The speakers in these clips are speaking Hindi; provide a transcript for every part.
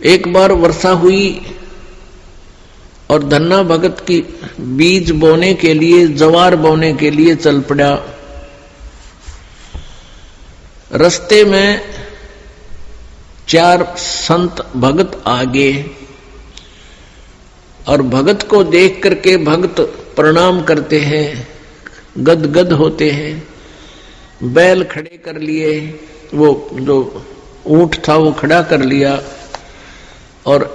एक बार वर्षा हुई और धन्ना भगत की बीज बोने के लिए, ज्वार बोने के लिए चल पड़ा। रास्ते में 4 संत भगत आगे, और भगत को देख करके भगत प्रणाम करते हैं, गदगद होते हैं। बैल खड़े कर लिए, वो जो ऊंट था वो खड़ा कर लिया और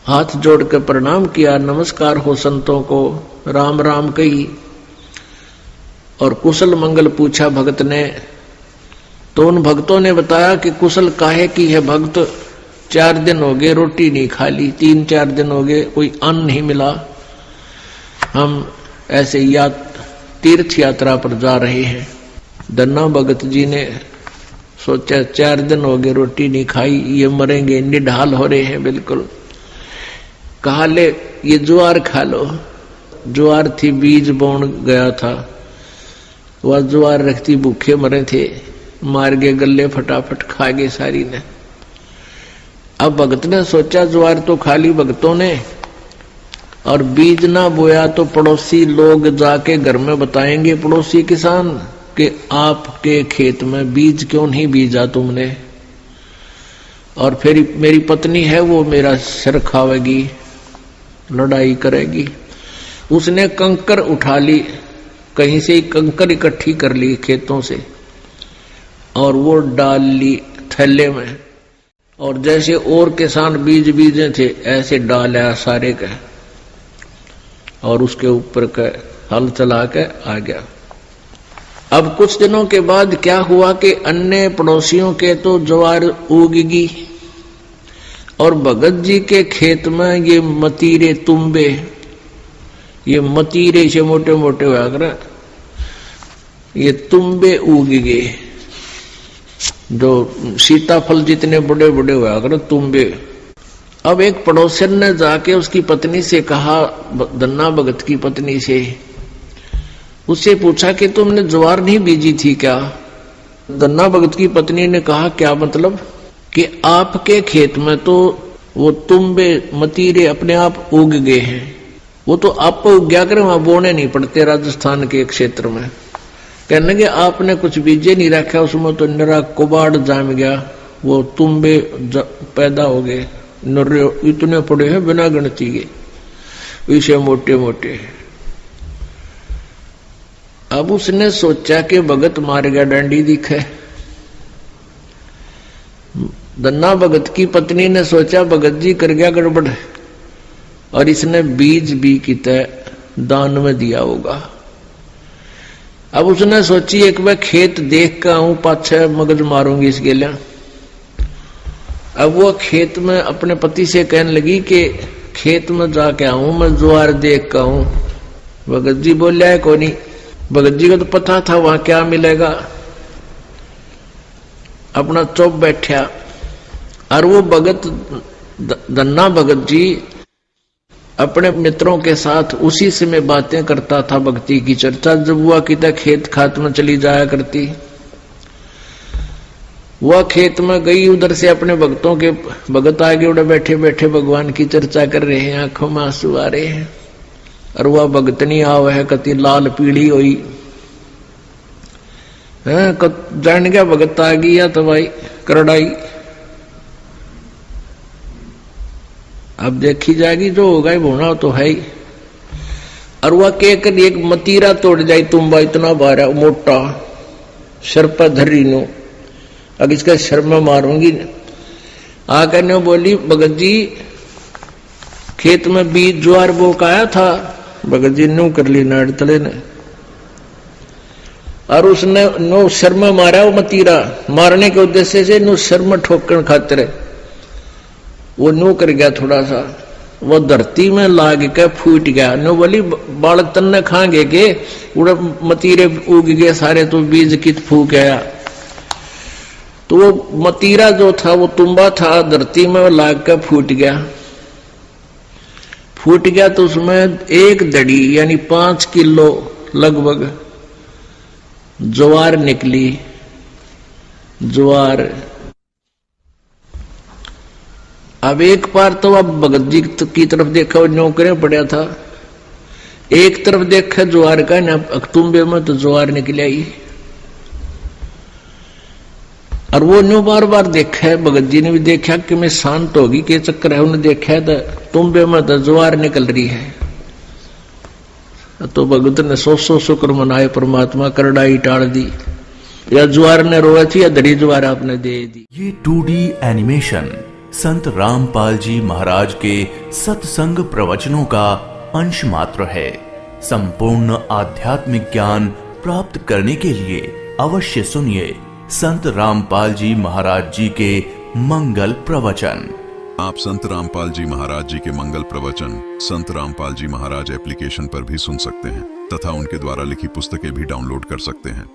हाथ जोड़ कर प्रणाम किया। नमस्कार हो संतों को, राम राम कही और कुशल मंगल पूछा भगत ने। तो उन भक्तों ने बताया कि कुशल काहे की है भगत, 4 दिन हो गए रोटी नहीं खा ली, 3-4 दिन हो गए कोई अन्न नहीं मिला, हम ऐसे तीर्थ यात्रा पर जा रहे हैं। धन्ना भगत जी ने सोचा 4 दिन हो गए रोटी नहीं खाई, ये मरेंगे, निढाल हो रहे हैं बिल्कुल। कहा ले ये ज्वार खा लो। ज्वार थी, बीज बोन गया था, वह ज्वार रखती, भूखे मरे थे, मार गए गले, फटाफट खा गए सारी ने। अब भगत ने सोचा ज्वार तो खा ली भगतों ने, और बीज ना बोया तो पड़ोसी लोग जाके घर में बताएंगे, पड़ोसी किसान, कि आपके खेत में बीज क्यों नहीं बीजा तुमने, और फिर मेरी पत्नी है वो मेरा सिर खावेगी, लड़ाई करेगी। उसने कंकर उठा ली, कहीं से कंकर इकट्ठी कर ली खेतों से, और वो डाल ली थैले में, और जैसे और किसान बीज बीजे थे ऐसे डाला सारे का, और उसके ऊपर का हल चला के आ गया। अब कुछ दिनों के बाद क्या हुआ कि अन्य पड़ोसियों के तो ज्वार उगगी, और भगत जी के खेत में ये मतीरे तुम्बे, ये मतीरे से मोटे मोटे हुआ कर, ये तुम्बे उग गए, जो सीताफल जितने बड़े बड़े हुआ कर तुम्बे। अब एक पड़ोसन ने जाके उसकी पत्नी से कहा, धन्ना भगत की पत्नी से, उससे पूछा कि तुमने ज्वार नहीं बीजी थी क्या? धन्ना भगत की पत्नी ने कहा क्या मतलब? कि आपके खेत में तो वो तुम्बे मतीरे अपने आप उग गए हैं, वो तो आप उग गया कर, वहां बोने नहीं पड़ते राजस्थान के क्षेत्र में। कहने लगे आपने कुछ बीजे नहीं रखा, उसमें तो निरा कुबाड़ जाम गया, वो तुम्बे पैदा हो गए, इतने पड़े हैं बिना गिनती के, इसे मोटे मोटे। अब उसने सोचा कि भगत मार गया डंडी दिखे। धन्ना भगत की पत्नी ने सोचा भगत जी कर गया गड़बड़, और इसने बीज भी कितने दान में दिया होगा। अब उसने सोची एक बार खेत देख कर आऊं, पाछे मगज मारूंगी इसके लिए। अब वो खेत में अपने पति से कहने लगी कि खेत में जाके आऊं मैं, ज्वार देख कर आऊं। भगत जी बोलिया है को नहीं, भगत जी को तो पता था वहां क्या मिलेगा। अपना चुप बैठा, और वो भगत धन्ना भगत जी अपने मित्रों के साथ उसी समय बातें करता था, भक्ति की चर्चा। जब वह कितना खेत खात में चली जाया करती, वह खेत में गई, उधर से अपने भक्तों के भगत आगे उड़े बैठे बैठे भगवान की चर्चा कर रहे हैं, आंखों में आंसू आ रहे हैं, और वह भगतनी आव है कति लाल पीढ़ी हुई है, जान गया भगत आ गई या तो भाई करड़ाई। अब देखी जाएगी, जो होगा ही होना तो है ही। और वह कहकर एक मतीरा तोड़ जाए, तुम्बा इतना बारा मोटा, सर पर धरी नो, अब इसका सर में मारूंगी। आकर ने बोली भगत जी खेत में बीज ज्वार बो का आया था। भगत जी न्यू कर ली नाड़ तले ने, और उसने नो सर में मारा। वो मतीरा मारने के उद्देश्य से नो सर में ठोकर खातिर वो नो कर गया थोड़ा सा, वो धरती में लाग के फूट गया। नो बोली बालक तन्ने खाएंगे के उड़े मतीरे उग गए सारे, तो बीज कित फूक आया। तो वो मतीरा जो था वो तुम्बा था, धरती में लाग के फूट गया। फूट गया तो उसमें एक दड़ी यानी 5 किलो लगभग ज्वार निकली। ज्वार अब एक बार तो अब भगत जी की तरफ देखा, वो नौकरे पड़ा था, एक तरफ देखा ज्वार का ना, अक्टूबर में तो ज्वार निकल आई, और वो न्यू बार बार देखा है। भगत जी ने भी देखा कि मैं शांत होगी के चक्कर है, उन्हें देखा तो तुम्बे में तो ज्वार निकल रही है। तो भगत ने सौ शुक्र मनाए, परमात्मा करड़ाई टाल दी, या ज्वार ने रोया थी या धड़ी ज्वार आपने दे दी। ये 2D एनिमेशन संत रामपाल जी महाराज के सत्संग प्रवचनों का अंश मात्र है। संपूर्ण आध्यात्मिक ज्ञान प्राप्त करने के लिए अवश्य सुनिए संत रामपाल जी महाराज जी के मंगल प्रवचन। आप संत रामपाल जी महाराज जी के मंगल प्रवचन संत रामपाल जी महाराज एप्लीकेशन पर भी सुन सकते हैं तथा उनके द्वारा लिखी पुस्तकें भी डाउनलोड कर सकते हैं।